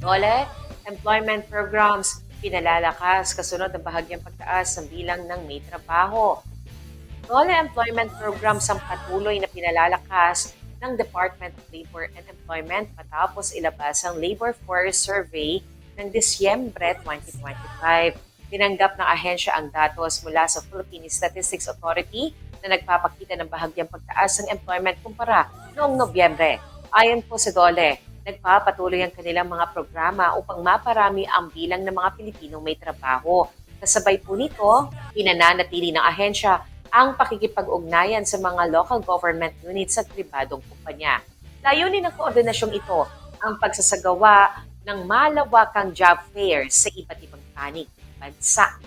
Dole, employment programs pinalalakas kasunod ng bahagyang pagtaas ng bilang ng may trabaho. Dole employment programs ang patuloy na pinalalakas ng Department of Labor and Employment matapos ilabas ang Labor Force Survey ng Disyembre 2025. Tinanggap ng ahensya ang datos mula sa Philippine Statistics Authority na nagpapakita ng bahagyang pagtaas ng employment kumpara noong Nobyembre. Ayon po sa Dole, nagpapatuloy ang kanilang mga programa upang maparami ang bilang ng mga Pilipinong may trabaho. Kasabay po nito, pinananatili ng ahensya ang pakikipag-ugnayan sa mga local government units at pribadong kumpanya. Layunin ng koordinasyong ito ang pagsasagawa ng malawakang job fairs sa iba't ibang panig ng bansa.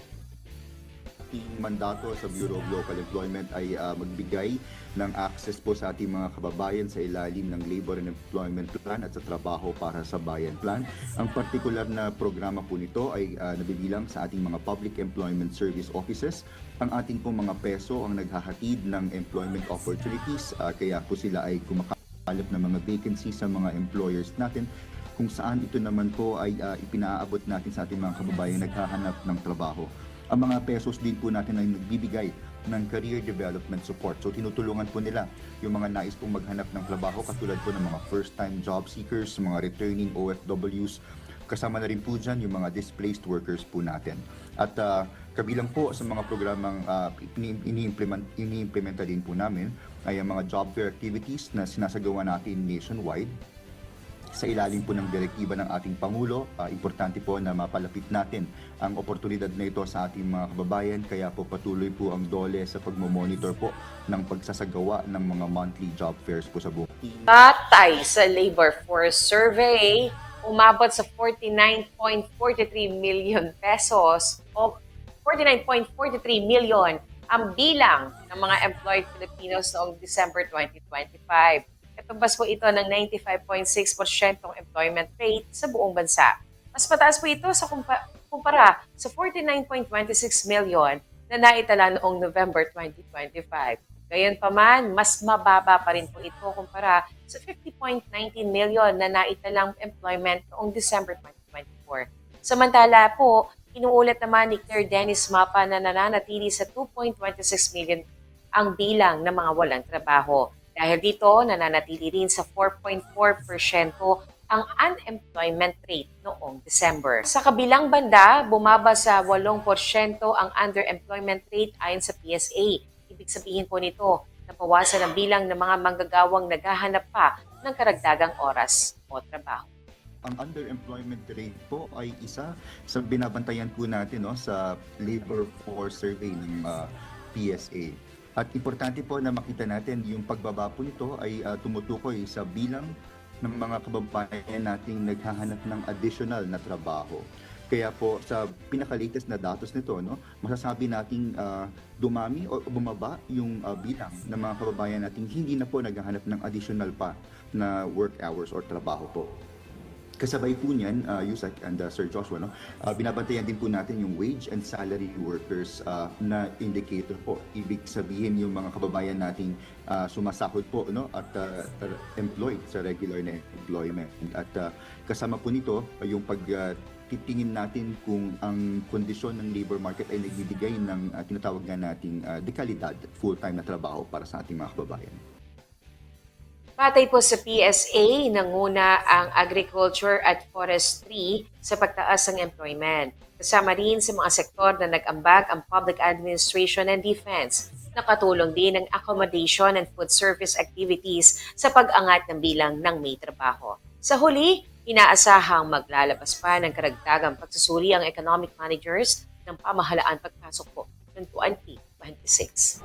Ating mandato sa Bureau of Local Employment ay magbigay ng access po sa ating mga kababayan sa ilalim ng Labor and Employment Plan at sa Trabaho para sa Bayan Plan. Ang partikular na programa po nito ay nabibilang sa ating mga Public Employment Service Offices. Ang ating pong mga peso ang naghahatid ng employment opportunities, kaya po sila ay kumakalap ng mga vacancies sa mga employers natin, kung saan ito naman po ay ipinaabot natin sa ating mga kababayan naghahanap ng trabaho. Ang mga pesos din po natin ay nagbibigay ng career development support. So tinutulungan po nila yung mga nais pong maghanap ng trabaho katulad po ng mga first-time job seekers, mga returning OFWs. Kasama na rin po dyan yung mga displaced workers po natin. At kabilang po sa mga programang ini-implementa din po namin ay ang mga job fair activities na sinasagawa natin nationwide. Sa ilalim po ng direktiba ng ating Pangulo, importante po na mapalapit natin ang oportunidad na ito sa ating mga kababayan. Kaya po patuloy po ang DOLE sa pagmamonitor po ng pagsasagawa ng mga monthly job fairs po sa buong. Batay sa Labor Force Survey, umabot sa 49.43 million pesos o 49.43 million ang bilang ng mga employed Filipinos noong December 2025. Katumbas po ito ng 95.6% employment rate sa buong bansa. Mas mataas po ito sa kumpara sa 49.26 million na naitala noong November 2025. Gayunpaman, mas mababa pa rin po ito kumpara sa 50.19 million na naitalang employment noong December 2024. Samantala po, inuulat naman ni Claire Dennis Mapa na nananatili sa 2.26 million ang bilang ng mga walang trabaho. Dahil dito, nananatili rin sa 4.4% ang unemployment rate noong December. Sa kabilang banda, bumaba sa 8% ang underemployment rate ayon sa PSA. Ibig sabihin po nito, nabawasan ang bilang ng mga manggagawang naghahanap pa ng karagdagang oras o trabaho. Ang underemployment rate po ay isa sa binabantayan po natin sa Labor Force Survey ng PSA. At importante po na makita natin yung pagbaba po nito ay tumutukoy sa bilang ng mga kababayan nating naghahanap ng additional na trabaho. Kaya po sa pinaka-latest na datos nito, masasabi nating dumami o bumaba yung bilang ng mga kababayan nating hindi na po naghahanap ng additional pa na work hours or trabaho po. Kasabay po niyan, Yusek and Sir Joshua, binabantayan din po natin yung wage and salary workers na indicator po. Ibig sabihin yung mga kababayan nating sumasahod po at employed sa regular na employment. At kasama po nito yung pagtitingin natin kung ang kondisyon ng labor market ay nagbibigay ng tinatawag nga nating dekalidad, full-time na trabaho para sa ating mga kababayan. Batay po sa PSA, nanguna ang agriculture at forestry sa pagtaas ng employment. Kasama rin sa mga sektor na nag-ambag ang public administration and defense. Nakatulong din ang accommodation and food service activities sa pag-angat ng bilang ng may trabaho. Sa huli, inaasahang maglalabas pa ng karagdagang pagsusuri ang economic managers ng pamahalaan pagpasok po ng 2026.